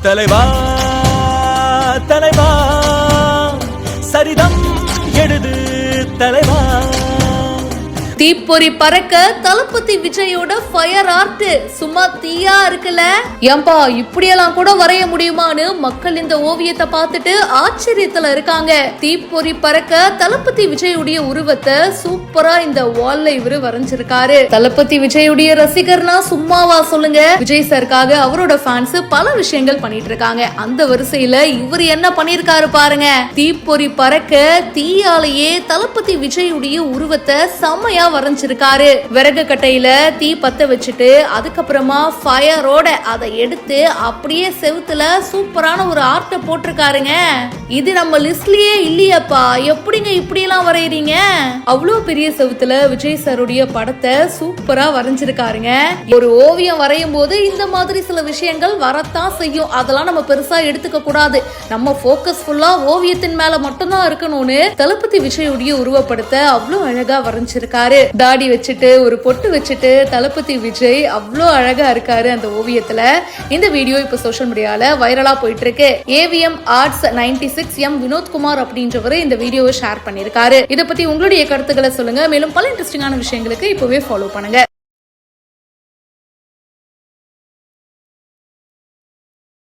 தலைவா தலைவா சரிதம் எழுது தலைவா. தீப்பொறி பறக்க தளபதி விஜயோட ஃபயர் ஆர்ட் சும்மா தீயா இருக்குல்ல. ஏம்பா இப்படியெல்லாம் கூட வரைய முடியுமான்னு மக்கள் இந்த ஓவியத்தை பார்த்துட்டு ஆச்சரியத்துல இருக்காங்க. தீப்பொறி பறக்க தளபதி விஜயுடைய உருவத்தை சூப்பரா இந்த வால்ல இவரு வரைஞ்சிருக்காரு. தளபதி விஜயுடைய ரசிகர்னா சும்மாவா சொல்லுங்க. விஜய் சருக்காக அவரோட ஃபேன்ஸ் பல விஷயங்கள் பண்ணிட்டு இருக்காங்க. அந்த வரிசையில இவர் என்ன பண்ணிருக்காரு பாருங்க. தீப்பொறி பறக்க தீயாலேயே தளபதி விஜயுடைய உருவத்தை செம்மையா வரைஞ்சிருக்காரு. விறகு கட்டையில தீ பத்த வச்சுட்டு அதுக்கப்புறமா ஃபயரோட அதை எடுத்து அப்படியே செவுத்துல சூப்பரான ஒரு ஆர்ட்ட போட்டிருக்காருங்க. இது நம்ம லிஸ்ட்லயே இல்லையப்பா, எப்படிங்க இப்படி எல்லாம் வரையறீங்க? அவ்வளவு பெரிய செவுத்துல விஜய் சாருடைய படத்தை சூப்பரா வரைஞ்சிருக்காருங்க. ஒரு ஓவியம் வரையும் போது இந்த மாதிரி சில விஷயங்கள் வரத்தான் செய்யும். அதெல்லாம் நம்ம பெருசா எடுத்துக்க கூடாது. நம்ம போக்கஸ் ஃபுல்லா ஓவியத்தின் மேல மட்டும்தான் இருக்கணும்னு தளபதி விஜயுடைய உருவப்படத்தை அவ்வளவு அழகா வரைஞ்சிருக்காரு. தாடி வச்சுட்டு ஒரு பொட்டு வச்சுட்டு தளபதி விஜய் அவ்வளோ அழகா இருக்காரு அந்த ஓவியத்துல. இந்த வீடியோ இப்ப சோஷியல் மீடியால வைரலா போயிட்டு இருக்கு. AVM Arts 96 M வினோத்குமார் அப்படின்றவரு இந்த வீடியோவை ஷேர் பண்ணிருக்காரு. இதை பத்தி உங்களுடைய கருத்துக்களை சொல்லுங்க. மேலும் பல இன்ட்ரெஸ்டிங்கான விஷயங்களுக்கு இப்பவே ஃபாலோ பண்ணுங்க.